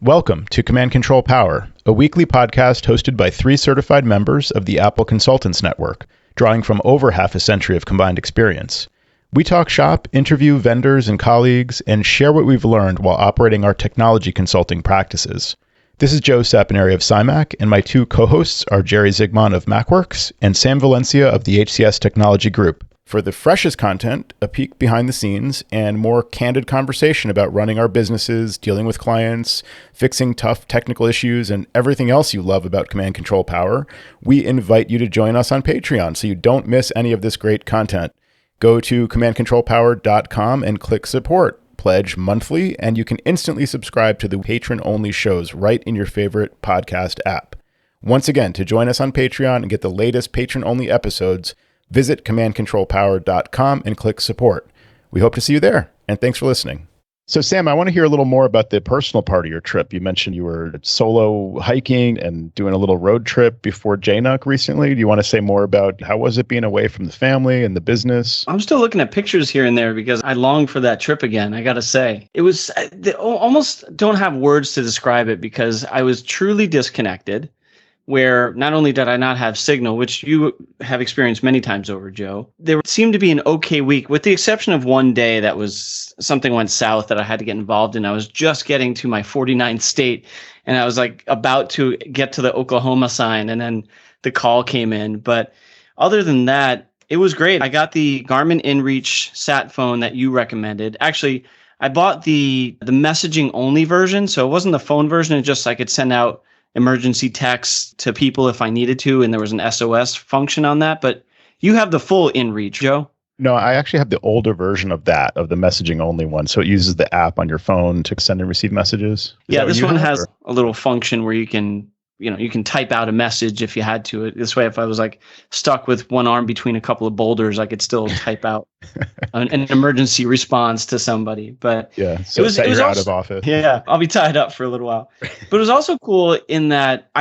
Welcome to Command Control Power, a weekly podcast hosted by 3 certified members of the Apple Consultants Network, drawing from over half a century of combined experience. We talk shop, interview vendors and colleagues, and share what we've learned while operating our technology consulting practices. This is Joe Saponari of SciMac, and my 2 co-hosts are Jerry Zigman of MacWorks and Sam Valencia of the HCS Technology Group. For the freshest content, a peek behind the scenes, and more candid conversation about running our businesses, dealing with clients, fixing tough technical issues, and everything else you love about Command Control Power, we invite you to join us on Patreon so you don't miss any of this great content. Go to commandcontrolpower.com and click support. Pledge monthly, and you can instantly subscribe to the patron-only shows right in your favorite podcast app. Once again, to join us on Patreon and get the latest patron-only episodes, visit commandcontrolpower.com and click support. We hope to see you there, and thanks for listening. So Sam, I want to hear a little more about the personal part of your trip. You mentioned you were solo hiking and doing a little road trip before JNUC recently. Do you want to say more about how was it being away from the family and the business? I'm still looking at pictures here and there because I long for that trip again, I got to say. It was, almost don't have words to describe it because I was truly disconnected, where not only did I not have signal, which you have experienced many times over, Joe, there seemed to be an okay week, with the exception of one day that was something went south that I had to get involved in. I was just getting to my 49th state, and I was like about to get to the Oklahoma sign, and then the call came in. But other than that, it was great. I got the Garmin InReach sat phone that you recommended. Actually, I bought the messaging only version, so it wasn't the phone version. It just I could send out emergency text to people if I needed to, and there was an SOS function on that. But you have the full InReach, Joe? No, I actually have the older version of that, of the messaging only one. So it uses the app on your phone to send and receive messages. Yeah, this one has a little function where you can type out a message if you had to. This way, if I was like stuck with one arm between a couple of boulders, I could still type out an emergency response to somebody. But yeah, so it was out of office. Yeah, I'll be tied up for a little while. But it was also cool in that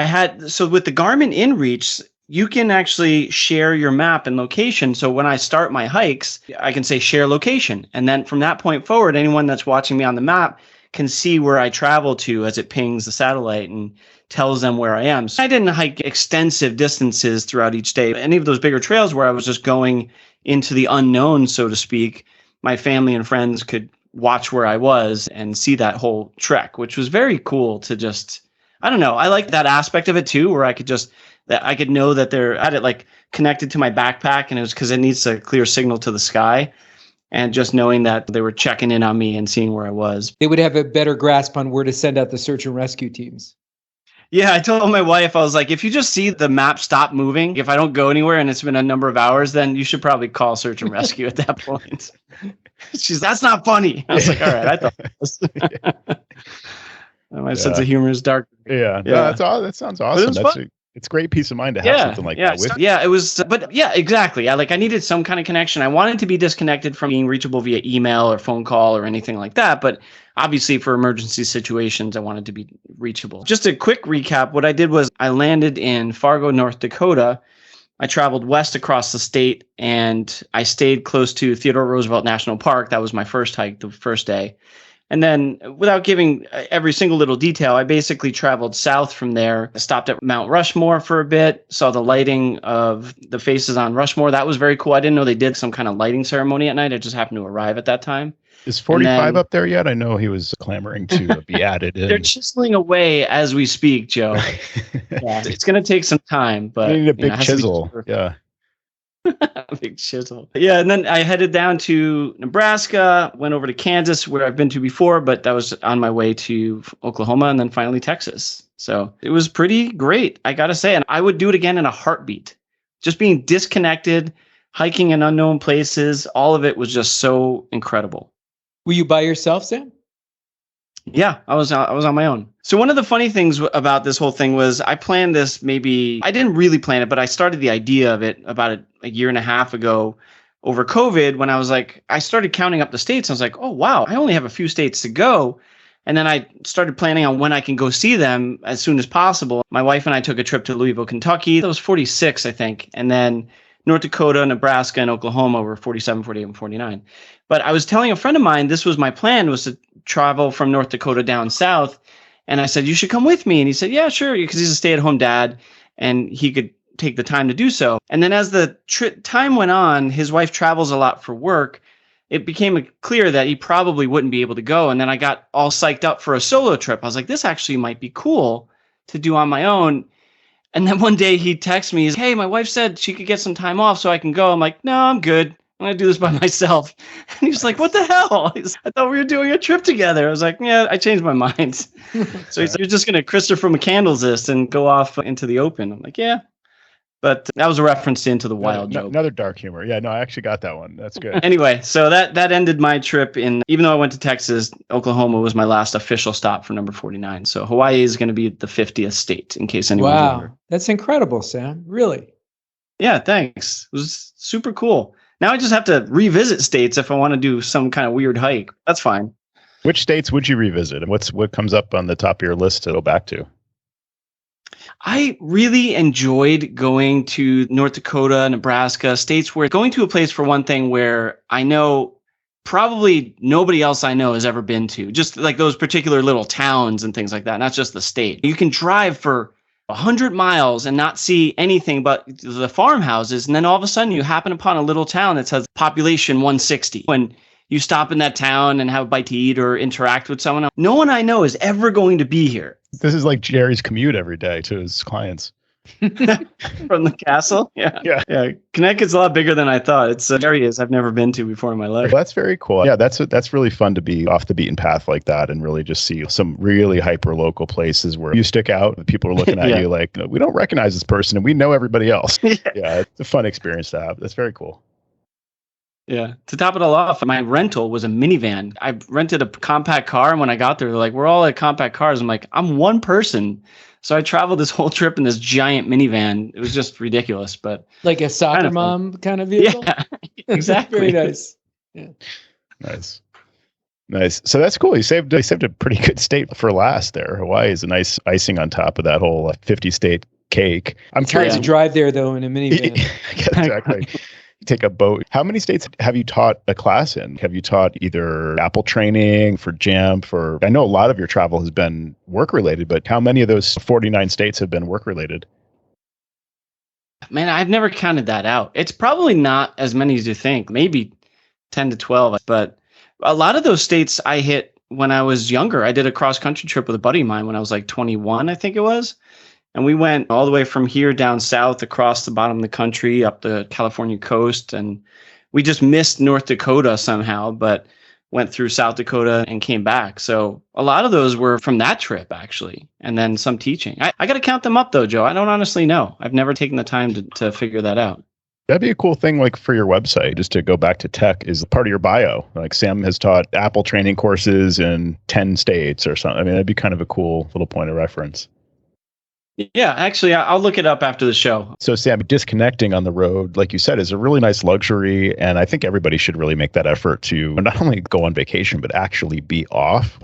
so with the Garmin InReach, you can actually share your map and location. So when I start my hikes, I can say share location. And then from that point forward, anyone that's watching me on the map can see where I travel to as it pings the satellite and tells them where I am. So I didn't hike extensive distances throughout each day. Any of those bigger trails where I was just going into the unknown, so to speak, my family and friends could watch where I was and see that whole trek, which was very cool to just, I don't know. I like that aspect of it too, where I could know that I had it like connected to my backpack, and it was because it needs a clear signal to the sky. And just knowing that they were checking in on me and seeing where I was. They would have a better grasp on where to send out the search and rescue teams. Yeah, I told my wife, I was like, if you just see the map stop moving, if I don't go anywhere and it's been a number of hours, then you should probably call search and rescue at that point. She's, that's not funny. I was like, all right, I thought it was. My sense of humor is dark. Yeah. No, that sounds awesome. It's great peace of mind to have something like that with. Yeah, it was, but yeah, exactly. I needed some kind of connection. I wanted to be disconnected from being reachable via email or phone call or anything like that. But obviously for emergency situations, I wanted to be reachable. Just a quick recap. What I did was I landed in Fargo, North Dakota. I traveled west across the state, and I stayed close to Theodore Roosevelt National Park. That was my first hike, the first day. And then, without giving every single little detail, I basically traveled south from there, stopped at Mount Rushmore for a bit, saw the lighting of the faces on Rushmore. That was very cool. I didn't know they did some kind of lighting ceremony at night. I just happened to arrive at that time. Is 45 up there yet? I know he was clamoring to be added in. They're chiseling away as we speak, Joe. Yeah, it's going to take some time, but they need a big chisel. Yeah. A big chisel. Yeah, and then I headed down to Nebraska, went over to Kansas, where I've been to before, but that was on my way to Oklahoma, and then finally Texas. So it was pretty great, I got to say. And I would do it again in a heartbeat. Just being disconnected, hiking in unknown places, all of it was just so incredible. Were you by yourself, Sam? Yeah, I was on my own. So one of the funny things about this whole thing was I planned this I didn't really plan it, but I started the idea of it about a year and a half ago over COVID when I started counting up the states. I was like, oh, wow, I only have a few states to go. And then I started planning on when I can go see them as soon as possible. My wife and I took a trip to Louisville, Kentucky. That was 46, I think. And then North Dakota, Nebraska, and Oklahoma were 47, 48, and 49. But I was telling a friend of mine, this was my plan, was to travel from North Dakota down south And I said, you should come with me. And he said, yeah, sure. Because he's a stay-at-home dad and he could take the time to do so. And then as the time went on, his wife travels a lot for work. It became clear that he probably wouldn't be able to go. And then I got all psyched up for a solo trip. I was like, this actually might be cool to do on my own. And then one day he texts me, hey, my wife said she could get some time off so I can go. I'm like, no, I'm good. I'm going to do this by myself. And he's like, what the hell? I thought we were doing a trip together. I was like, yeah, I changed my mind. So he's like, you're just going to Christopher McCandless this and go off into the open. I'm like, yeah. But that was a reference to Into the Wild joke. Another dark humor. Yeah, no, I actually got that one. That's good. Anyway, so that ended my trip even though I went to Texas, Oklahoma was my last official stop for number 49. So Hawaii is going to be the 50th state in case anyone's wondering. Wow. That's incredible, Sam. Really? Yeah, thanks. It was super cool. Now I just have to revisit states if I want to do some kind of weird hike. That's fine. Which states would you revisit? And what comes up on the top of your list to go back to? I really enjoyed going to North Dakota, Nebraska, states where going to a place for one thing where I know probably nobody else I know has ever been to, just like those particular little towns and things like that, not just the state. You can drive for 100 miles and not see anything but the farmhouses. And then all of a sudden you happen upon a little town that says population 160. When you stop in that town and have a bite to eat or interact with someone, no one I know is ever going to be here. This is like Jerry's commute every day to his clients. From the castle? Yeah. Connecticut's a lot bigger than I thought. It's areas I've never been to before in my life. Well, that's very cool. Yeah, that's really fun to be off the beaten path like that and really just see some really hyper local places where you stick out. People are looking at you like, we don't recognize this person and we know everybody else. Yeah, it's a fun experience to have. That's very cool. Yeah. To top it all off, my rental was a minivan. I rented a compact car, and when I got there, they're like, we're all at compact cars. I'm like, I'm one person. So I traveled this whole trip in this giant minivan. It was just ridiculous, but like a soccer mom kind of vehicle? Yeah, exactly. Very nice. Yeah. Nice. So that's cool. You saved a pretty good state for last there. Hawaii is a nice icing on top of that whole 50-state cake. I'm curious to drive there, though, in a minivan. Yeah, exactly. Take a boat. How many states have you taught a class in? Have you taught either Apple training for JAMP? I know a lot of your travel has been work related, but how many of those 49 states have been work related? Man, I've never counted that out. It's probably not as many as you think, maybe 10 to 12, but a lot of those states I hit when I was younger. I did a cross country trip with a buddy of mine when I was like 21, I think it was. And we went all the way from here down south across the bottom of the country up the California coast. And we just missed North Dakota somehow, but went through South Dakota and came back. So a lot of those were from that trip, actually. And then some teaching. I got to count them up, though, Joe. I don't honestly know. I've never taken the time to figure that out. That'd be a cool thing, like for your website, just to go back to tech, is part of your bio. Like Sam has taught Apple training courses in 10 states or something. I mean, that'd be kind of a cool little point of reference. Yeah, actually, I'll look it up after the show. So, Sam, disconnecting on the road, like you said, is a really nice luxury. And I think everybody should really make that effort to not only go on vacation, but actually be off,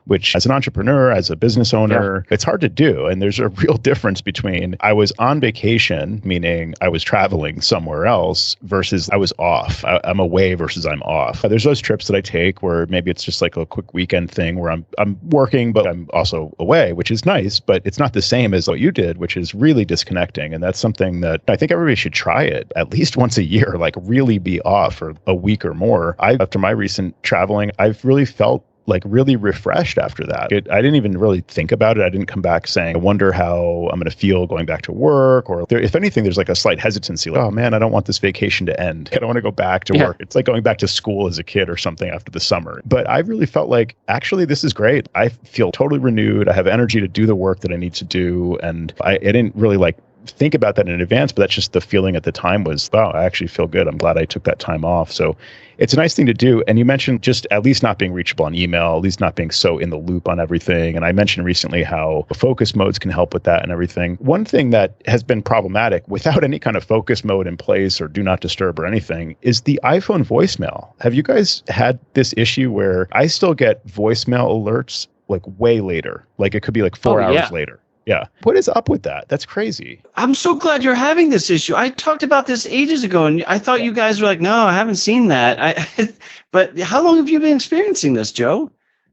which as an entrepreneur, as a business owner, it's hard to do. And there's a real difference between I was on vacation, meaning I was traveling somewhere else, versus I was off. I'm away versus I'm off. There's those trips that I take where maybe it's just like a quick weekend thing where I'm working, but I'm also away, which is nice, but it's not the same as what you did, which is really disconnecting. And that's something that I think everybody should try it at least once a year, like really be off for a week or more. After my recent traveling, I've really felt like really refreshed after that. I didn't even really think about it. I didn't come back saying, I wonder how I'm going to feel going back to work. Or if anything, there's like a slight hesitancy. Like, oh man, I don't want this vacation to end. I don't want to go back to work. It's like going back to school as a kid or something after the summer. But I really felt like, actually, this is great. I feel totally renewed. I have energy to do the work that I need to do. And I didn't really think about that in advance, but that's just the feeling at the time was, wow, I actually feel good. I'm glad I took that time off. So it's a nice thing to do. And you mentioned just at least not being reachable on email, at least not being so in the loop on everything. And I mentioned recently how focus modes can help with that and everything. One thing that has been problematic without any kind of focus mode in place or do not disturb or anything is the iPhone voicemail. Have you guys had this issue where I still get voicemail alerts like way later? Like it could be like 4 hours later. Yeah. What is up with that? That's crazy. I'm so glad you're having this issue. I talked about this ages ago, and I thought you guys were like, no, I haven't seen that. But how long have you been experiencing this, Joe?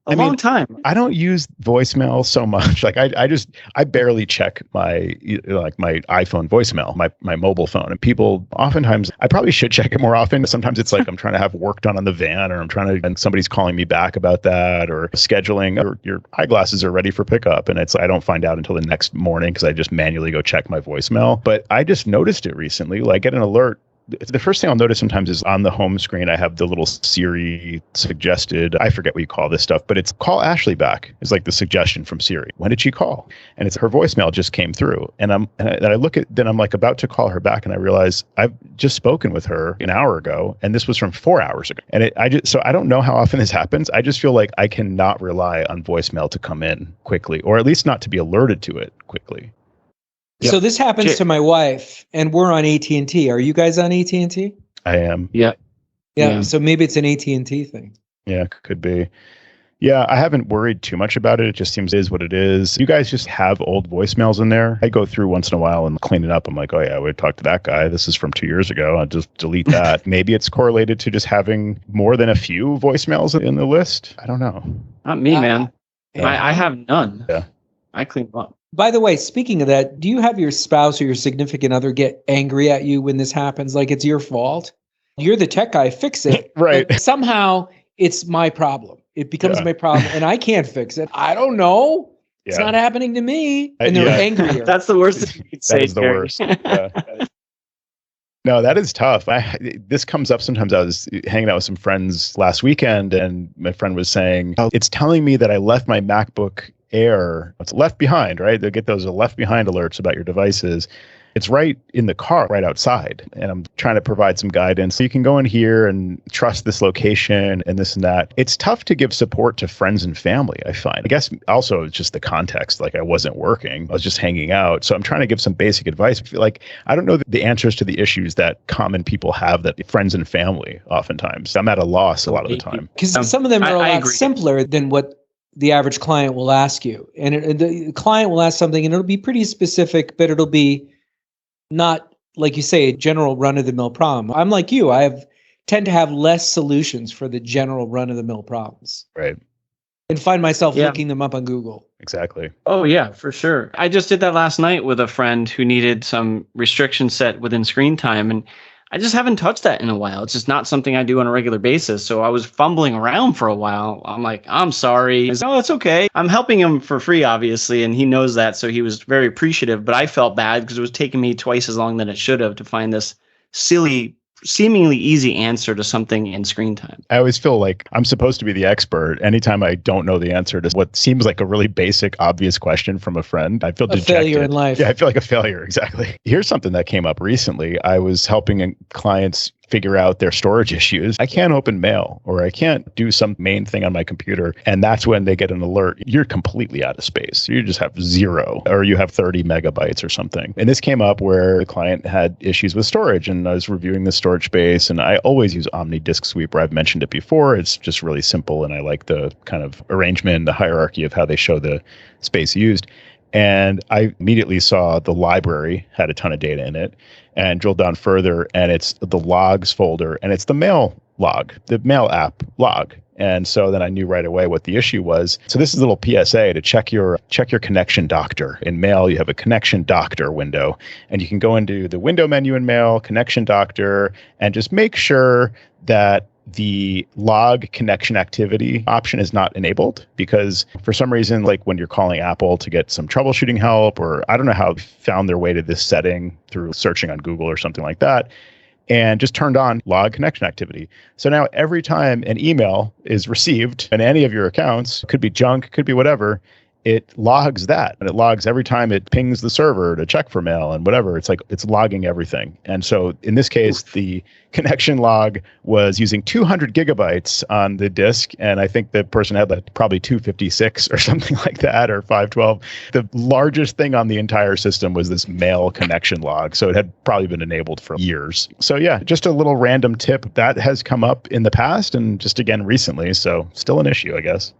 A long time. I don't use voicemail so much. Like I barely check my iPhone voicemail, my mobile phone. And people oftentimes, I probably should check it more often. Sometimes it's like I'm trying to have work done on the van, or and somebody's calling me back about that, or scheduling, or your eyeglasses are ready for pickup. And I don't find out until the next morning because I just manually go check my voicemail. But I just noticed it recently. Like, get an alert. The first thing I'll notice sometimes is on the home screen, I have the little Siri suggested, I forget what you call this stuff, but it's call Ashley back. It's like the suggestion from Siri. When did she call? And it's her voicemail just came through. And I look at, then I'm like about to call her back, and I realize I've just spoken with her an hour ago, and this was from 4 hours ago. And so I don't know how often this happens. I just feel like I cannot rely on voicemail to come in quickly, or at least not to be alerted to it quickly. Yep. So this happens to my wife, and we're on AT&T. Are you guys on AT&T? I am. Yeah. So maybe it's an AT&T thing. Yeah, could be. Yeah, I haven't worried too much about it. It just seems it is what it is. You guys just have old voicemails in there. I go through once in a while and clean it up. I'm like, oh yeah, I would talk to that guy. This is from 2 years ago. I'll just delete that. Maybe it's correlated to just having more than a few voicemails in the list. I don't know. Not me, man. I have none. Yeah. I clean them up. By the way, speaking of that, do you have your spouse or your significant other get angry at you when this happens? Like it's your fault? You're the tech guy, fix it. Right. But somehow it's my problem. It becomes my problem and I can't fix it. I don't know. It's not happening to me. And they're angrier. That's the worst thing you could say. That is the worst. Yeah. No, that is tough. This comes up sometimes. I was hanging out with some friends last weekend, and my friend was saying, it's telling me that I left my MacBook Air. It's left behind, right? They'll get those left behind alerts about your devices. It's right in the car, right outside. And I'm trying to provide some guidance. So you can go in here and trust this location and this and that. It's tough to give support to friends and family, I find. I guess also it's just the context. Like I wasn't working. I was just hanging out. So I'm trying to give some basic advice. I feel like I don't know the answers to the issues that common people have, that friends and family oftentimes. I'm at a loss a lot of the time. Because some of them are a lot simpler than what the average client will ask you. And the client will ask something and it'll be pretty specific, but it'll be not, like you say, a general run-of-the-mill problem. I'm like you. Tend to have less solutions for the general run-of-the-mill problems. Right. And find myself looking them up on Google. Exactly. Oh, yeah, for sure. I just did that last night with a friend who needed some restrictions set within screen time, and I just haven't touched that in a while. It's just not something I do on a regular basis. So I was fumbling around for a while. I'm like, I'm sorry. He's, oh, it's okay. I'm helping him for free, obviously, and he knows that. So he was very appreciative, but I felt bad because it was taking me twice as long than it should have to find this silly, seemingly easy answer to something in screen time. I always feel like I'm supposed to be the expert. Anytime I don't know the answer to what seems like a really basic, obvious question from a friend, I feel dejected. A failure in life. Yeah, I feel like a failure. Exactly. Here's something that came up recently. I was helping clients figure out their storage issues. I can't open mail, or I can't do some main thing on my computer. And that's when they get an alert. You're completely out of space. You just have 0, or you have 30 megabytes or something. And this came up where the client had issues with storage, and I was reviewing the storage space, and I always use Omni Disk Sweeper. I've mentioned it before. It's just really simple, and I like the kind of arrangement, the hierarchy of how they show the space used. And I immediately saw the library had a ton of data in it, and drilled down further, and it's the logs folder, and it's the mail log, the mail app log. And so then I knew right away what the issue was. So this is a little PSA to check your connection doctor. In Mail, you have a connection doctor window, and you can go into the window menu in Mail, connection doctor, and just make sure that the log connection activity option is not enabled, because for some reason, like when you're calling Apple to get some troubleshooting help, or I don't know how they found their way to this setting through searching on Google or something like that, and just turned on log connection activity. So now every time an email is received in any of your accounts, could be junk, could be whatever, it logs that, and it logs every time it pings the server to check for mail and whatever. It's like it's logging everything. And so in this case, the connection log was using 200 gigabytes on the disk, and I think the person had like probably 256 or something like that, or 512. The largest thing on the entire system was this mail connection log. So it had probably been enabled for years. So yeah, just a little random tip that has come up in the past and just again recently. So still an issue, I guess.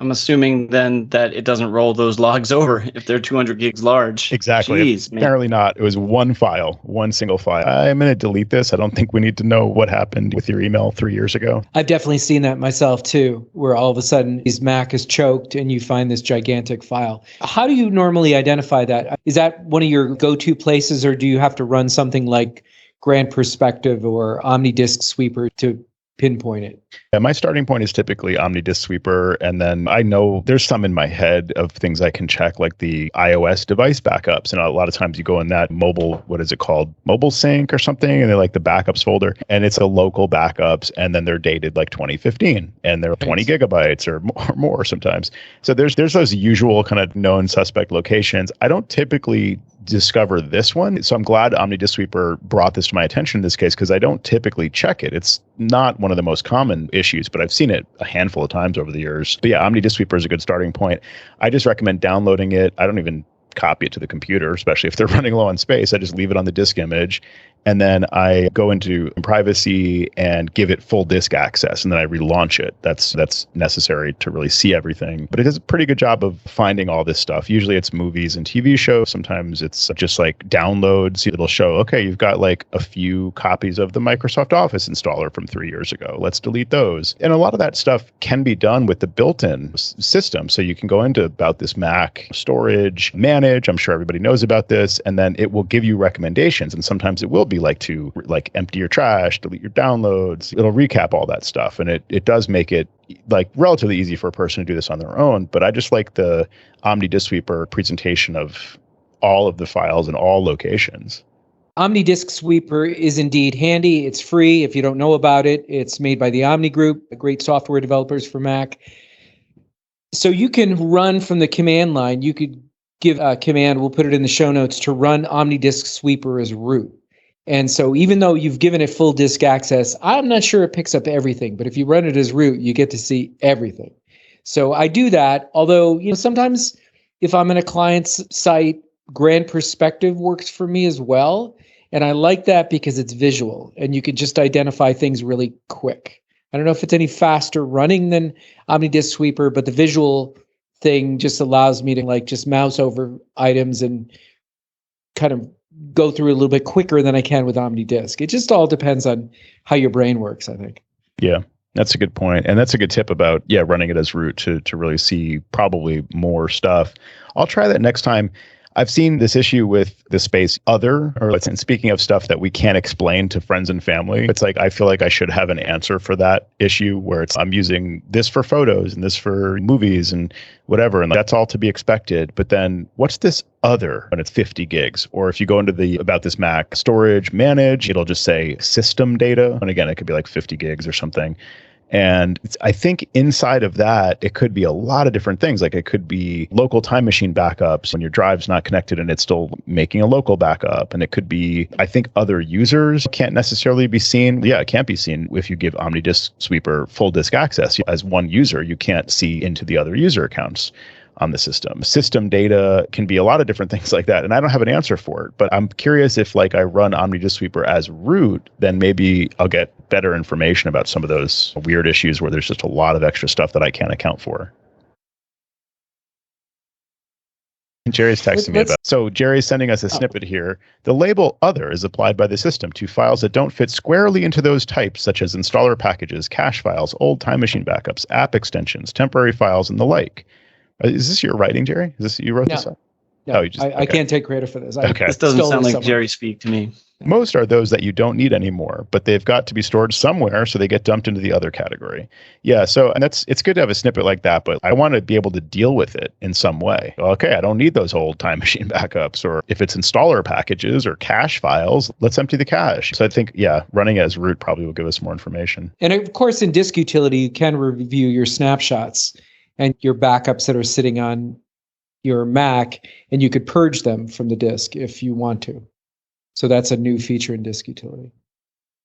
I'm assuming then that it doesn't roll those logs over if they're 200 gigs large. Exactly. Jeez, man. Apparently not. It was one file, one single file. I'm going to delete this. I don't think we need to know what happened with your email 3 years ago. I've definitely seen that myself too, where all of a sudden his Mac is choked and you find this gigantic file. How do you normally identify that? Is that one of your go-to places, or do you have to run something like Grand Perspective or Omni Disk Sweeper to pinpoint it? Yeah, my starting point is typically Omni Disk Sweeper, and then I know there's some in my head of things I can check, like the iOS device backups. And a lot of times you go in that mobile, what is it called? Mobile Sync or something, and they're like the backups folder, and it's a local backups, and then they're dated like 2015, and they're 20 gigabytes or more sometimes. So there's those usual kind of known suspect locations. I don't typically discover this one. So I'm glad Omni Disk Sweeper brought this to my attention in this case, because I don't typically check it. It's not one of the most common issues, but I've seen it a handful of times over the years. But yeah, Omni Disk Sweeper is a good starting point. I just recommend downloading it. I don't even copy it to the computer, especially if they're running low on space. I just leave it on the disk image. And then I go into privacy and give it full disk access, and then I relaunch it. That's necessary to really see everything. But it does a pretty good job of finding all this stuff. Usually it's movies and TV shows. Sometimes it's just like downloads. It'll show, okay, you've got like a few copies of the Microsoft Office installer from 3 years ago. Let's delete those. And a lot of that stuff can be done with the built-in system. So you can go into About This Mac, storage, manage. I'm sure everybody knows about this. And then it will give you recommendations. And sometimes it will be like to like empty your trash, delete your downloads. It'll recap all that stuff. And it does make it like relatively easy for a person to do this on their own. But I just like the Omni Disk Sweeper presentation of all of the files in all locations. Omni Disk Sweeper is indeed handy. It's free. If you don't know about it, it's made by the Omni Group, great software developers for Mac. So you can run from the command line. You could give a command, we'll put it in the show notes, to run Omni Disk Sweeper as root. And so even though you've given it full disk access, I'm not sure it picks up everything, but if you run it as root, you get to see everything. So I do that, although sometimes if I'm in a client's site, Grand Perspective works for me as well. And I like that because it's visual and you can just identify things really quick. I don't know if it's any faster running than Omni Disk Sweeper, but the visual thing just allows me to like just mouse over items and kind of go through a little bit quicker than I can with Omni Disk. It just all depends on how your brain works, I think. Yeah, that's a good point. And that's a good tip about, running it as root to really see probably more stuff. I'll try that next time. I've seen this issue with the space other, and speaking of stuff that we can't explain to friends and family, it's like I feel like I should have an answer for that issue where it's I'm using this for photos and this for movies and whatever, and that's all to be expected. But then what's this other when it's 50 gigs? Or if you go into the About This Mac storage manage, it'll just say system data. And again, it could be like 50 gigs or something. And I think inside of that, it could be a lot of different things. Like it could be local time machine backups when your drive's not connected and it's still making a local backup. And it could be, I think other users can't necessarily be seen. Yeah, it can't be seen if you give Omni Disk Sweeper full disk access. As one user, you can't see into the other user accounts on the system. System data can be a lot of different things like that. And I don't have an answer for it, but I'm curious if like I run Omni Disk Sweeper as root, then maybe I'll get better information about some of those weird issues where there's just a lot of extra stuff that I can't account for. Jerry's texting me about. So Jerry's sending us a snippet here. The label other is applied by the system to files that don't fit squarely into those types, such as installer packages, cache files, old time machine backups, app extensions, temporary files, and the like. Is this your writing, Jerry? Is this you wrote this up? No, I can't take credit for this. This doesn't sound like Jerry speak to me. Most are those that you don't need anymore, but they've got to be stored somewhere, so they get dumped into the other category. Yeah, so and it's good to have a snippet like that, but I want to be able to deal with it in some way. Okay, I don't need those old time machine backups, or if it's installer packages or cache files, let's empty the cache. So I think, running as root probably will give us more information. And of course, in Disk Utility, you can review your snapshots and your backups that are sitting on your Mac, and you could purge them from the disk if you want to. So that's a new feature in Disk Utility.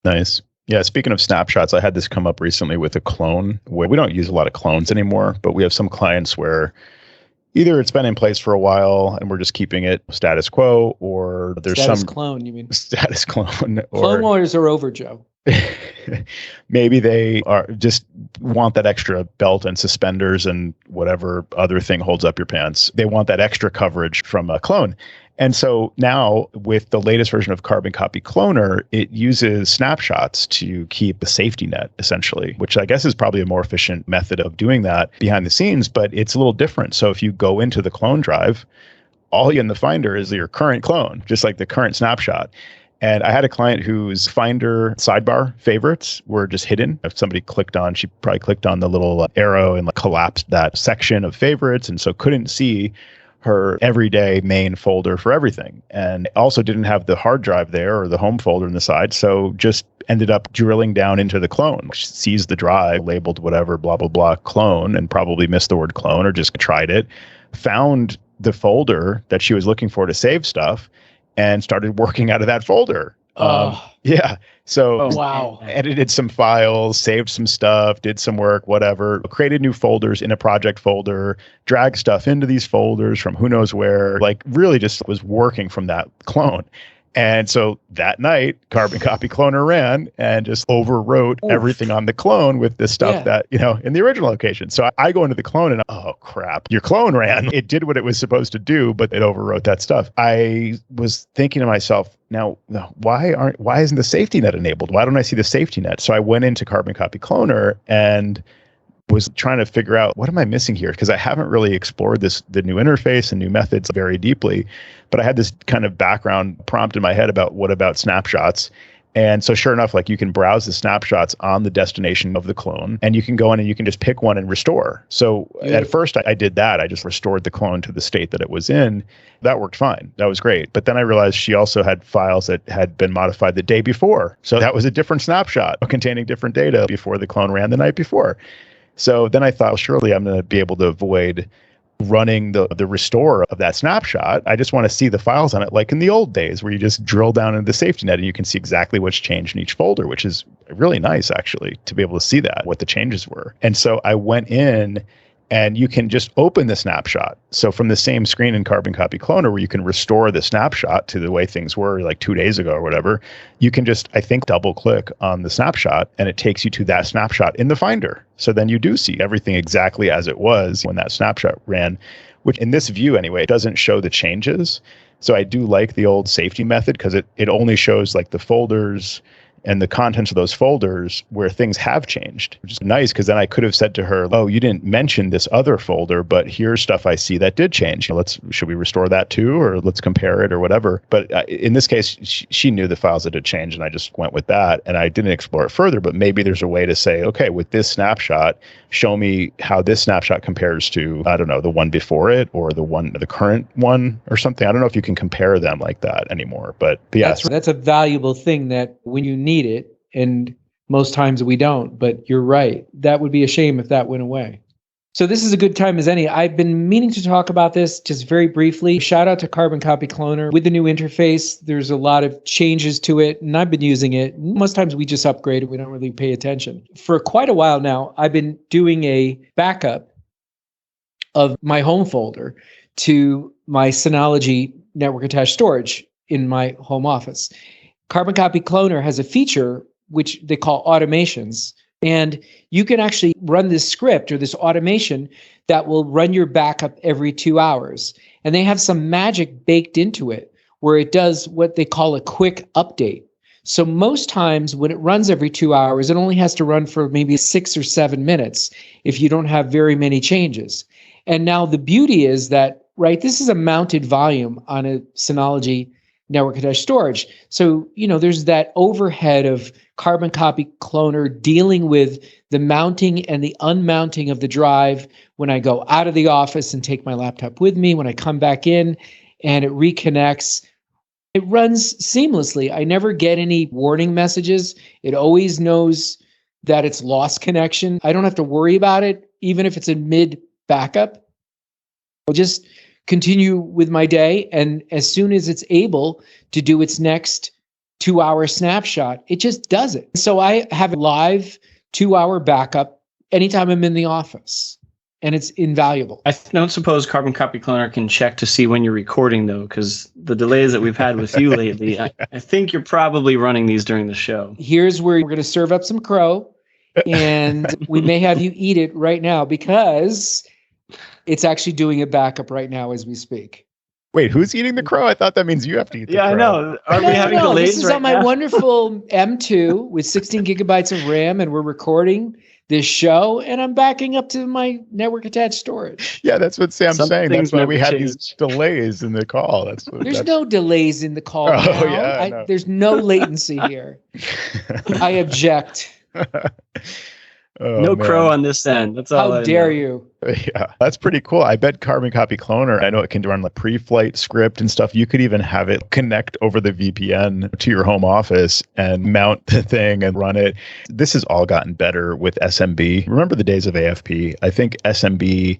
Nice. Yeah, speaking of snapshots, I had this come up recently with a clone where we don't use a lot of clones anymore, but we have some clients where either it's been in place for a while and we're just keeping it status quo, or there's status clone, you mean? Status clone. Clone wars are over, Joe. maybe they are just want that extra belt and suspenders and whatever other thing holds up your pants. They want that extra coverage from a clone. And so now with the latest version of Carbon Copy Cloner, it uses snapshots to keep a safety net, essentially, which I guess is probably a more efficient method of doing that behind the scenes, but it's a little different. So if you go into the clone drive, all in the Finder is your current clone, just like the current snapshot. And I had a client whose Finder sidebar favorites were just hidden. If somebody clicked on, she probably clicked on the little arrow and collapsed that section of favorites, and so couldn't see her everyday main folder for everything. And also didn't have the hard drive there or the home folder on the side. So just ended up drilling down into the clone, which sees the drive labeled whatever, blah, blah, blah, clone, and probably missed the word clone or just tried it, found the folder that she was looking for to save stuff, and started working out of that folder. Yeah. So wow. Edited some files, saved some stuff, did some work, whatever, created new folders in a project folder, dragged stuff into these folders from who knows where, really just was working from that clone. And so that night, Carbon Copy Cloner ran and just overwrote everything on the clone with the stuff that, in the original location. So I go into the clone and, oh, crap, your clone ran. It did what it was supposed to do, but it overwrote that stuff. I was thinking to myself, now, why isn't the safety net enabled? Why don't I see the safety net? So I went into Carbon Copy Cloner and was trying to figure out, what am I missing here? Because I haven't really explored the new interface and new methods very deeply, but I had this kind of background prompt in my head about what about snapshots. And so sure enough, you can browse the snapshots on the destination of the clone, and you can go in and you can just pick one and restore. So at first I did that. I just restored the clone to the state that it was in. That worked fine. That was great. But then I realized she also had files that had been modified the day before. So that was a different snapshot containing different data before the clone ran the night before. So then I thought, well, surely I'm going to be able to avoid running the restore of that snapshot. I just want to see the files on it like in the old days where you just drill down into the safety net and you can see exactly what's changed in each folder, which is really nice, actually, to be able to see that, what the changes were. And so I went in and you can just open the snapshot. So from the same screen in Carbon Copy Cloner where you can restore the snapshot to the way things were 2 days ago or whatever, you can just, I think, double click on the snapshot and it takes you to that snapshot in the Finder. So then you do see everything exactly as it was when that snapshot ran, which in this view anyway, it doesn't show the changes. So I do like the old safety method because it only shows the folders and the contents of those folders where things have changed, which is nice because then I could have said to her, oh, you didn't mention this other folder, but here's stuff I see that did change. Should we restore that too, or let's compare it or whatever? But in this case, she knew the files that had changed and I just went with that and I didn't explore it further, but maybe there's a way to say, okay, with this snapshot, show me how this snapshot compares to, I don't know, the one before it or the current one or something. I don't know if you can compare them like that anymore, but yes. That's a valuable thing that when you need it, and most times we don't, but you're right. That would be a shame if that went away. So this is a good time as any. I've been meaning to talk about this just very briefly. Shout out to Carbon Copy Cloner. With the new interface, there's a lot of changes to it, and I've been using it. Most times we just upgrade it. We don't really pay attention. For quite a while now, I've been doing a backup of my home folder to my Synology network attached storage in my home office. Carbon Copy Cloner has a feature which they call automations. And you can actually run this script or this automation that will run your backup every 2 hours. And they have some magic baked into it where it does what they call a quick update. So most times when it runs every 2 hours, it only has to run for maybe 6 or 7 minutes if you don't have very many changes. And now the beauty is that, right, this is a mounted volume on a Synology network attached storage. So, there's that overhead of Carbon Copy Cloner dealing with the mounting and the unmounting of the drive when I go out of the office and take my laptop with me, when I come back in and it reconnects. It runs seamlessly. I never get any warning messages. It always knows that it's lost connection. I don't have to worry about it, even if it's in mid backup. I'll just continue with my day, and as soon as it's able to do its next 2 hour snapshot, it just does it. So I have a live 2 hour backup anytime I'm in the office. and it's invaluable. I don't suppose Carbon Copy Cloner can check to see when you're recording, though, because the delays that we've had with you lately, I think you're probably running these during the show. Here's where we're going to serve up some crow, and we may have you eat it right now because it's actually doing a backup right now as we speak. Wait, who's eating the crow? I thought that means you have to eat the crow. Yeah, I know. Are we having delays? This is on my wonderful M2 with 16 gigabytes of RAM, and we're recording this show, and I'm backing up to my network attached storage. Yeah, that's what Sam's saying. That's why we had these delays in the call. There's no delays in the call. Yeah, there's no latency here. I object. No crow on this end. That's all. How dare you? Yeah, that's pretty cool. I bet Carbon Copy Cloner, I know it can run like pre-flight script and stuff. You could even have it connect over the VPN to your home office and mount the thing and run it. This has all gotten better with SMB. Remember the days of AFP? I think SMB,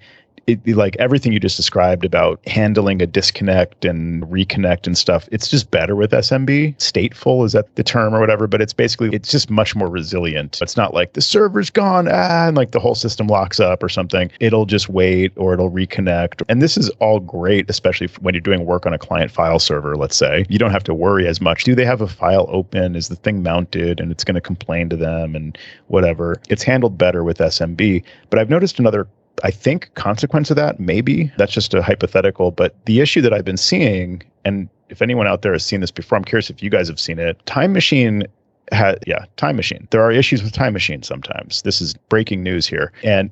like everything you just described about handling a disconnect and reconnect and stuff, it's just better with SMB. Stateful, is that the term or whatever? But it's just much more resilient. It's not like the server's gone and like the whole system locks up or something. It'll just wait or it'll reconnect. And this is all great, especially when you're doing work on a client file server, let's say. You don't have to worry as much. Do they have a file open? Is the thing mounted? And it's going to complain to them and whatever. It's handled better with SMB. But I've noticed another, I think, consequence of that, maybe that's just a hypothetical, but the issue that I've been seeing, and if anyone out there has seen this before, I'm curious if you guys have seen it. Time Machine. There are issues with Time Machine sometimes. This is breaking news here. And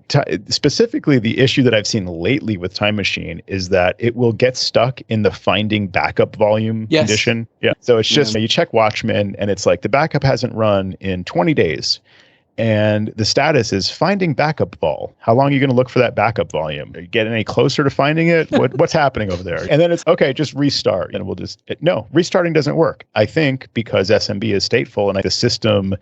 specifically, the issue that I've seen lately with Time Machine is that it will get stuck in the finding backup volume condition. Yeah. So it's just, you check Watchman and it's like the backup hasn't run in 20 days. And the status is finding backup vol. How long are you going to look for that backup volume? Are you getting any closer to finding it? What's happening over there? And then it's, okay, just restart. And no, restarting doesn't work. I think because SMB is stateful and the system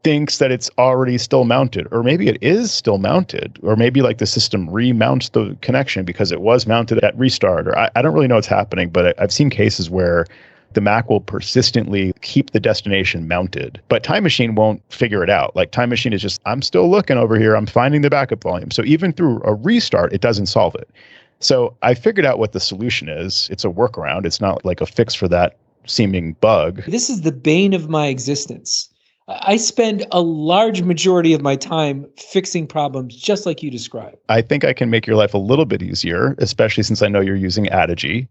thinks that it's already still mounted, or maybe it is still mounted, or maybe like the system remounts the connection because it was mounted at restart, or I don't really know what's happening, but I've seen cases where the Mac will persistently keep the destination mounted, but Time Machine won't figure it out. Like Time Machine is just, I'm still looking over here. I'm finding the backup volume. So even through a restart, it doesn't solve it. So I figured out what the solution is. It's a workaround. It's not like a fix for that seeming bug. This is the bane of my existence. I spend a large majority of my time fixing problems just like you described. I think I can make your life a little bit easier, especially since I know you're using Addigy.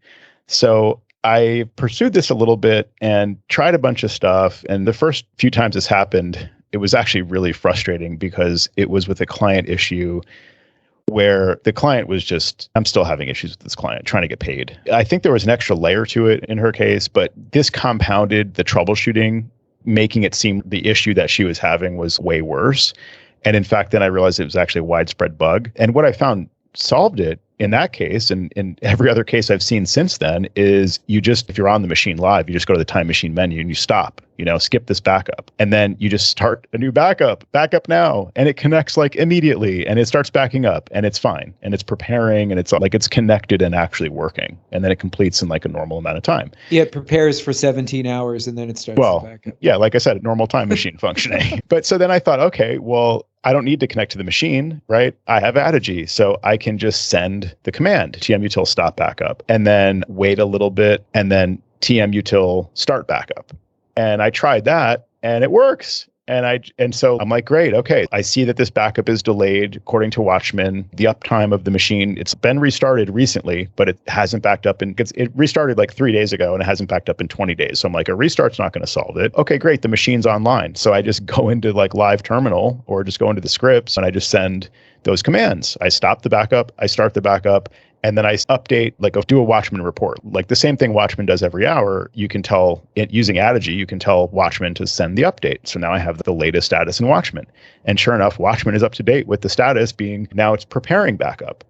So I pursued this a little bit and tried a bunch of stuff. And the first few times this happened, it was actually really frustrating because it was with a client issue where the client was just, I'm still having issues with this client trying to get paid. I think there was an extra layer to it in her case, but this compounded the troubleshooting, making it seem the issue that she was having was way worse. And in fact, then I realized it was actually a widespread bug. And what I found solved it in that case, and in every other case I've seen since then, is you just, if you're on the machine live, you just go to the Time Machine menu and you stop, skip this backup. And then you just start a new backup now. And it connects like immediately and it starts backing up and it's fine. And it's preparing and it's like it's connected and actually working. And then it completes in like a normal amount of time. Yeah, it prepares for 17 hours and then it starts to back up. Yeah, like I said, normal Time Machine functioning. But so then I thought, okay, well, I don't need to connect to the machine, right? I have Addigy, so I can just send the command tmutil stop backup and then wait a little bit and then tmutil start backup. And I tried that and it works. And so I'm like, great, okay. I see that this backup is delayed according to Watchman. The uptime of the machine, it's been restarted recently, but it hasn't backed up. And it restarted like 3 days ago and it hasn't backed up in 20 days. So I'm like, a restart's not going to solve it. Okay, great. The machine's online. So I just go into like live terminal or just go into the scripts and I just send those commands. I stop the backup. I start the backup. And then I update, like do a Watchman report. Like the same thing Watchman does every hour, you can tell it using Addigy, you can tell Watchman to send the update. So now I have the latest status in Watchman. And sure enough, Watchman is up to date with the status being now it's preparing backup.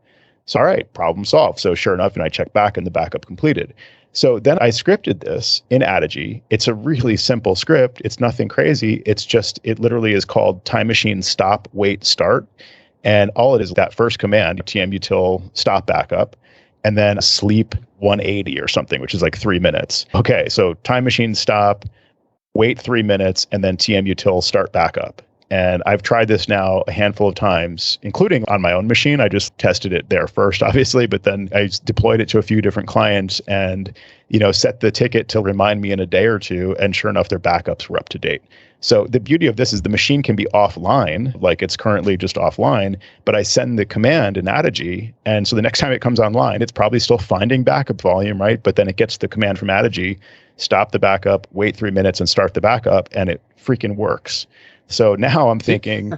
So all right, problem solved. So sure enough, and I check back and the backup completed. So then I scripted this in Addigy. It's a really simple script. It's nothing crazy. It's just, it literally is called Time Machine stop, wait, start. And all it is that first command, tmutil stop backup, and then sleep 180 or something, which is like 3 minutes. Okay, so Time Machine stop, wait 3 minutes, and then tmutil start backup. And I've tried this now a handful of times, including on my own machine. I just tested it there first, obviously, but then I deployed it to a few different clients and, set the ticket to remind me in a day or two. And sure enough, their backups were up to date. So the beauty of this is the machine can be offline, like it's currently just offline, but I send the command in Addigy. And so the next time it comes online, it's probably still finding backup volume, right? But then it gets the command from Addigy, stop the backup, wait 3 minutes and start the backup, and it freaking works. So now I'm thinking,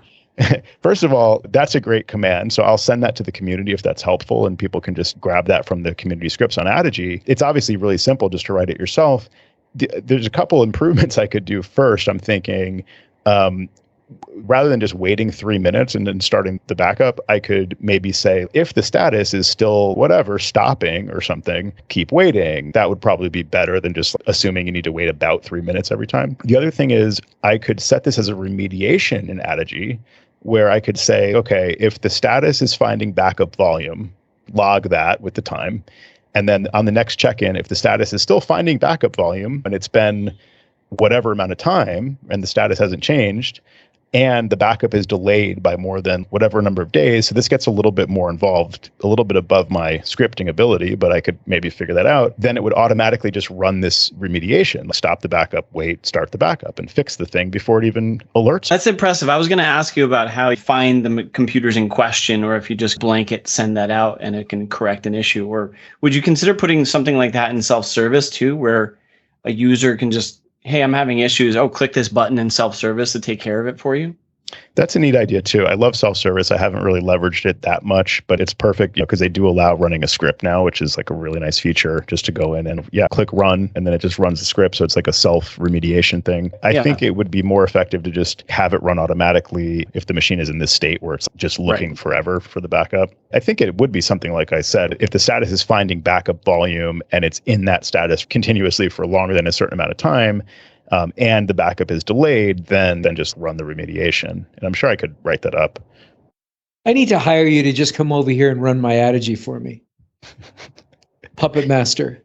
first of all, that's a great command. So I'll send that to the community if that's helpful and people can just grab that from the community scripts on Addigy. It's obviously really simple just to write it yourself. There's a couple improvements I could do first. I'm thinking, rather than just waiting 3 minutes and then starting the backup, I could maybe say, if the status is still whatever, stopping or something, keep waiting. That would probably be better than just assuming you need to wait about 3 minutes every time. The other thing is I could set this as a remediation in Addigy, where I could say, okay, if the status is finding backup volume, log that with the time. And then on the next check-in, if the status is still finding backup volume and it's been whatever amount of time and the status hasn't changed, and the backup is delayed by more than whatever number of days. So this gets a little bit more involved, a little bit above my scripting ability, but I could maybe figure that out. Then it would automatically just run this remediation, stop the backup, wait, start the backup, and fix the thing before it even alerts. That's impressive. I was going to ask you about how you find the computers in question, or if you just blanket send that out and it can correct an issue. Or would you consider putting something like that in self-service too, where a user can just, hey, I'm having issues. Oh, click this button in self-service to take care of it for you? That's a neat idea too. I love self-service. I haven't really leveraged it that much, but it's perfect, because they do allow running a script now, which is like a really nice feature, just to go in and click run, and then it just runs the script. So it's like a self-remediation thing. I think it would be more effective to just have it run automatically if the machine is in this state where it's just looking forever for the backup. I think it would be something like I said, if the status is finding backup volume and it's in that status continuously for longer than a certain amount of time, and the backup is delayed, then just run the remediation. And I'm sure I could write that up. I need to hire you to just come over here and run my Addigy for me. Puppet master.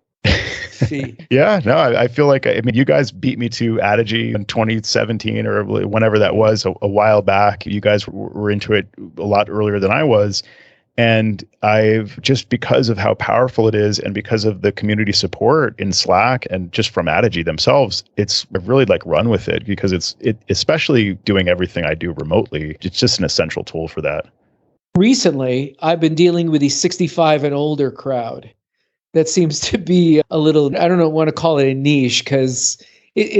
Fee. Yeah, no, I feel like, you guys beat me to Addigy in 2017 or whenever that was, a while back. You guys were into it a lot earlier than I was. And I've just, because of how powerful it is and because of the community support in Slack and just from Addigy themselves, I've really run with it, because it especially doing everything I do remotely, it's just an essential tool for that. Recently, I've been dealing with the 65 and older crowd. That seems to be a little, I don't want to call it a niche, because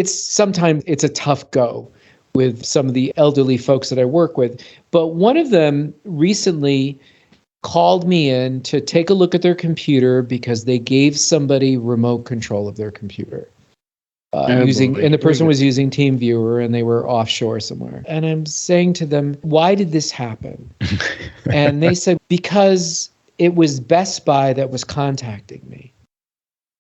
sometimes it's a tough go with some of the elderly folks that I work with. But one of them recently called me in to take a look at their computer because they gave somebody remote control of their computer. And the person was using TeamViewer and they were offshore somewhere. And I'm saying to them, why did this happen? And they said, because it was Best Buy that was contacting me.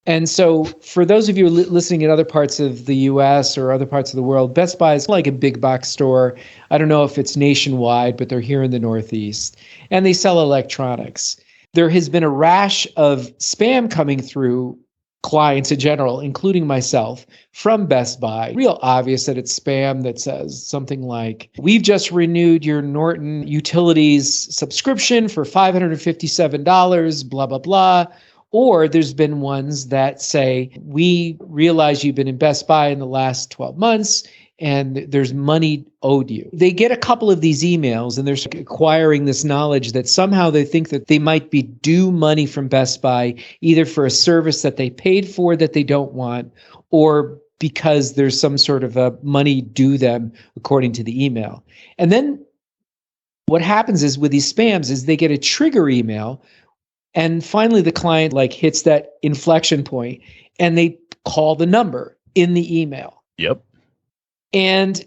And so for those of you listening in other parts of the US or other parts of the world, Best Buy is like a big box store. I don't know if it's nationwide, but they're here in the Northeast. And they sell electronics. There has been a rash of spam coming through clients in general, including myself, from Best Buy. Real obvious that it's spam that says something like, we've just renewed your Norton Utilities subscription for $557, blah, blah, blah. Or there's been ones that say, we realize you've been in Best Buy in the last 12 months and there's money owed you. They get a couple of these emails and they're acquiring this knowledge that somehow they think that they might be due money from Best Buy, either for a service that they paid for that they don't want, or because there's some sort of a money due them according to the email. And then what happens is with these spams is they get a trigger email. And finally, the client hits that inflection point and they call the number in the email. Yep. And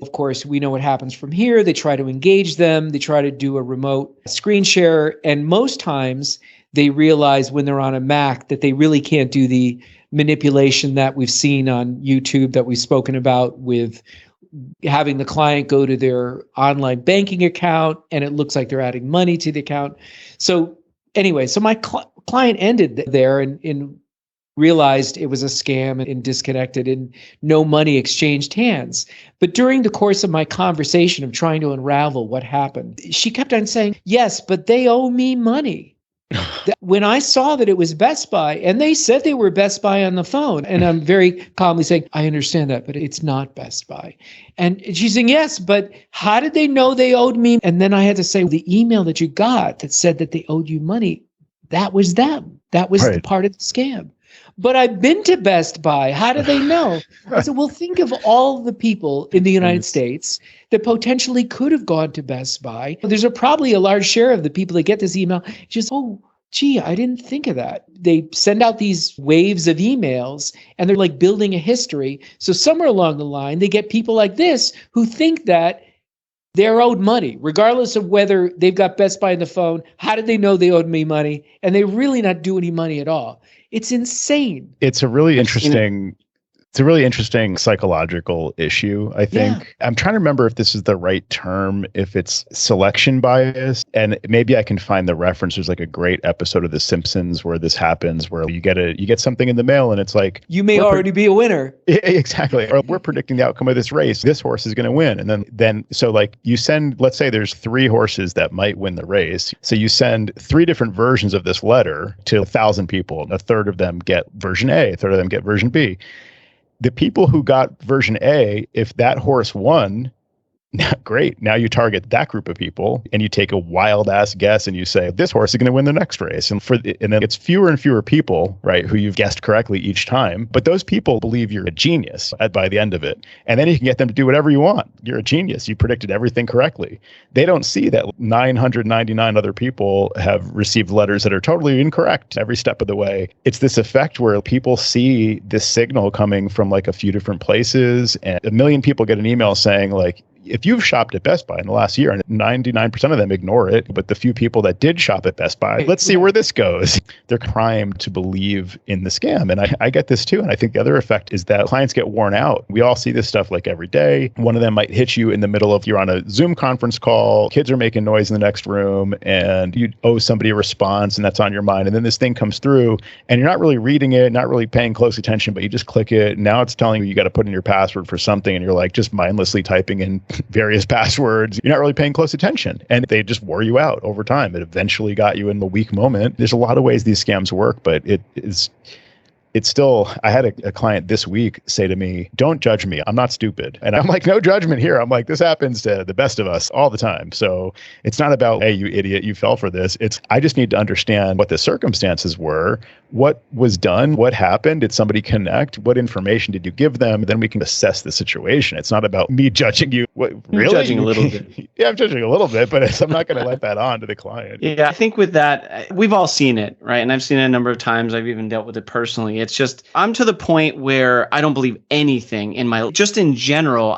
of course, we know what happens from here. They try to engage them. They try to do a remote screen share. And most times they realize when they're on a Mac that they really can't do the manipulation that we've seen on YouTube that we've spoken about with having the client go to their online banking account and it looks like they're adding money to the account. So anyway, so my client ended there in realized it was a scam and disconnected and no money exchanged hands. But during the course of my conversation of trying to unravel what happened, she kept on saying, yes, but they owe me money. When I saw that it was Best Buy, and they said they were Best Buy on the phone, and I'm very calmly saying, I understand that, but it's not Best Buy. And she's saying, yes, but how did they know they owed me? And then I had to say, the email that you got that said that they owed you money, that was them. That was the part of the scam. But I've been to Best Buy. How do they know? I said, well, think of all the people in the United States that potentially could have gone to Best Buy. There's probably a large share of the people that get this email just, oh, gee, I didn't think of that. They send out these waves of emails and they're like building a history. So somewhere along the line, they get people like this who think that they're owed money, regardless of whether they've got Best Buy on the phone. How did they know they owed me money? And they really not do any money at all. It's insane. It's a really interesting psychological issue, I think. Yeah. I'm trying to remember if this is the right term, if it's selection bias. And maybe I can find the reference. There's like a great episode of The Simpsons where this happens, where you get something in the mail and it's like, you may already be a winner. Exactly. Or we're predicting the outcome of this race. This horse is going to win. And then so like you send, let's say there's 3 horses that might win the race. So you send 3 different versions of this letter to 1,000 people. A third of them get version A, a third of them get version B. The people who got version A, if that horse won, great. Now you target that group of people and you take a wild ass guess and you say, this horse is going to win the next race. And then it's fewer and fewer people, right, who you've guessed correctly each time. But those people believe you're a genius by the end of it. And then you can get them to do whatever you want. You're a genius. You predicted everything correctly. They don't see that 999 other people have received letters that are totally incorrect every step of the way. It's this effect where people see this signal coming from like a few different places, and 1 million people get an email saying like, if you've shopped at Best Buy in the last year, and 99% of them ignore it, but the few people that did shop at Best Buy, let's see where this goes. They're primed to believe in the scam. And I get this too. And I think the other effect is that clients get worn out. We all see this stuff like every day. One of them might hit you in the middle of, you're on a Zoom conference call, kids are making noise in the next room, and you owe somebody a response and that's on your mind. And then this thing comes through and you're not really reading it, not really paying close attention, but you just click it. Now it's telling you got to put in your password for something. And you're like just mindlessly typing in various passwords. You're not really paying close attention, and they just wore you out over time. It eventually got you in the weak moment. There's a lot of ways these scams work, but it's still, I had a client this week say to me, don't judge me. I'm not stupid. And I'm like, no judgment here. I'm like, this happens to the best of us all the time. So it's not about, hey, you idiot, you fell for this. It's, I just need to understand what the circumstances were, what was done, what happened, did somebody connect, what information did you give them? Then we can assess the situation. It's not about me judging you. What, really? You're judging a little bit. Yeah, I'm judging a little bit, but I'm not going to let that on to the client. Yeah, I think with that, we've all seen it, right? And I've seen it a number of times. I've even dealt with it personally. It's just, I'm to the point where I don't believe anything in just in general,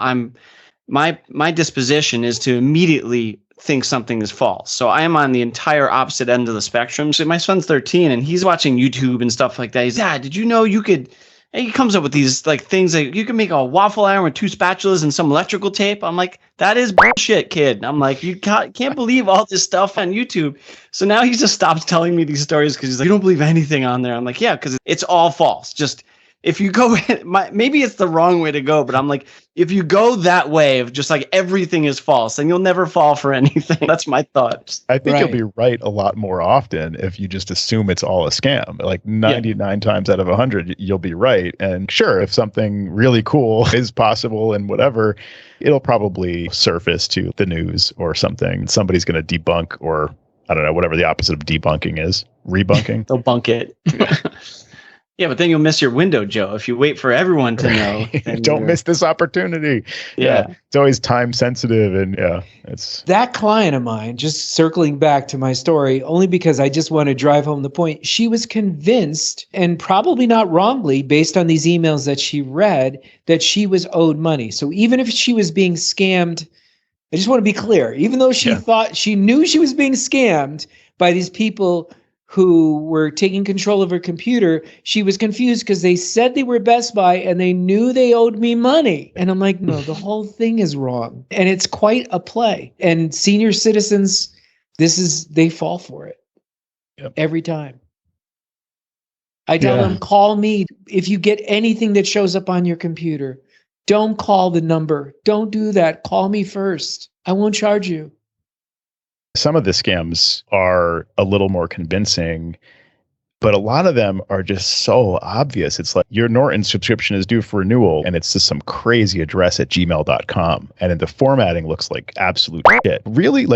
my disposition is to immediately think something is false. So I am on the entire opposite end of the spectrum. So my son's 13 and he's watching YouTube and stuff like that. He's, Dad, did you know you could, and he comes up with these like things that you can make a waffle iron with 2 spatulas and some electrical tape. I'm like, that is bullshit, kid. I'm like, you can't believe all this stuff on YouTube. So now he just stops telling me these stories because he's like, you don't believe anything on there. I'm like, yeah, because it's all false. Just if you go, maybe it's the wrong way to go, but I'm like, if you go that way of just like everything is false, then you'll never fall for anything. That's my thought. I think you'll be right a lot more often if you just assume it's all a scam. Like 99 times out of 100, you'll be right. And sure, if something really cool is possible and whatever, it'll probably surface to the news or something. Somebody's going to debunk, or I don't know, whatever the opposite of debunking is. Rebunking. They'll bunk it. Yeah, but then you'll miss your window, Joe. If you wait for everyone to know. Don't miss this opportunity. Yeah. It's always time sensitive. And it's that client of mine, just circling back to my story, only because I just want to drive home the point. She was convinced, and probably not wrongly, based on these emails that she read, that she was owed money. So even if she was being scammed, I just want to be clear, even though she thought she knew she was being scammed by these people who were taking control of her computer, she was confused because they said they were Best Buy and they knew they owed me money. And I'm like, no, the whole thing is wrong. And it's quite a play. And senior citizens, they fall for it every time. I tell them, call me. If you get anything that shows up on your computer, don't call the number. Don't do that. Call me first. I won't charge you. Some of the scams are a little more convincing, but a lot of them are just so obvious. It's like your Norton subscription is due for renewal, and it's just some crazy address at gmail.com. And the formatting looks like absolute shit. Really?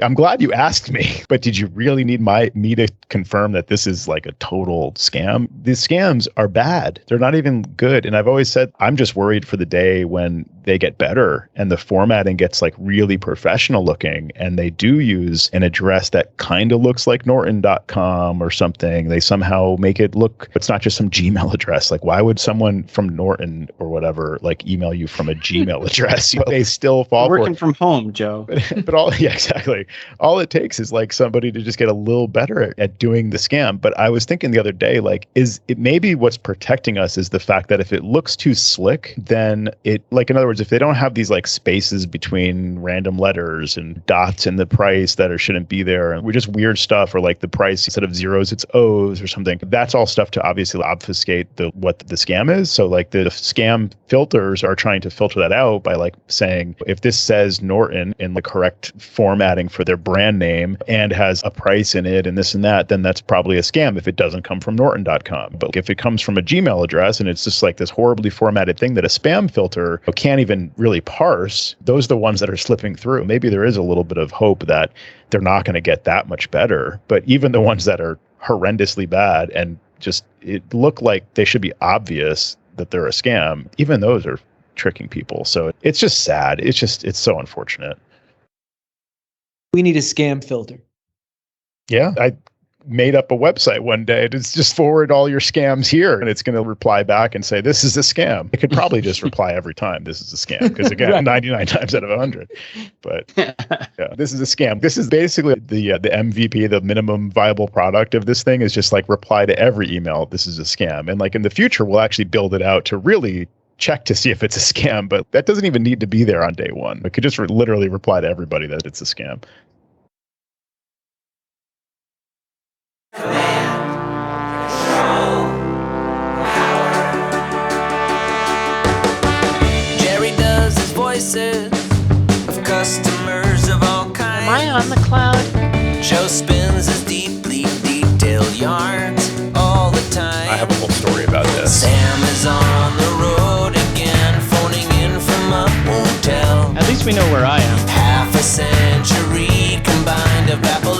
I'm glad you asked me, but did you really need me to confirm that this is like a total scam? These scams are bad. They're not even good. And I've always said, I'm just worried for the day when they get better and the formatting gets like really professional looking, and they do use an address that kind of looks like Norton.com or something. They somehow make it look, it's not just some Gmail address. Like, why would someone from Norton or whatever like email you from a Gmail address? They still fall for it. Working from home, Joe. But exactly. All it takes is like somebody to just get a little better at doing the scam. But I was thinking the other day, like, is it maybe what's protecting us is the fact that if it looks too slick, then it, like, in other words, if they don't have these like spaces between random letters and dots in the price that shouldn't be there, and we're just weird stuff, or like the price instead of zeros, it's O's or something. That's all stuff to obviously obfuscate what the scam is. So like the scam filters are trying to filter that out by like saying, if this says Norton in the correct formatting for their brand name and has a price in it and this and that, then that's probably a scam if it doesn't come from Norton.com. But if it comes from a Gmail address and it's just like this horribly formatted thing that a spam filter can't even really parse, those are the ones that are slipping through. Maybe there is a little bit of hope that they're not going to get that much better. But even the ones that are horrendously bad and just it look like they should be obvious that they're a scam, even those are tricking people. So it's just sad. It's so unfortunate. We need a scam filter. Yeah, I made up a website one day to just forward all your scams here, and it's going to reply back and say, this is a scam. It could probably just reply every time, this is a scam, because again, right. 99 times out of 100. But yeah, this is a scam. This is basically the MVP, the minimum viable product of this thing is just like reply to every email, this is a scam. And like in the future, we'll actually build it out to really check to see if it's a scam, but that doesn't even need to be there on day one. It could just literally reply to everybody that it's a scam. Jerry does his voices of customers of all kinds. Am I on the cloud? Joe spins his deeply detailed yarns all the time. I have a whole story about this. Sam is on the road again, phoning in from a hotel. At least we know where I am. Half a century combined of Apple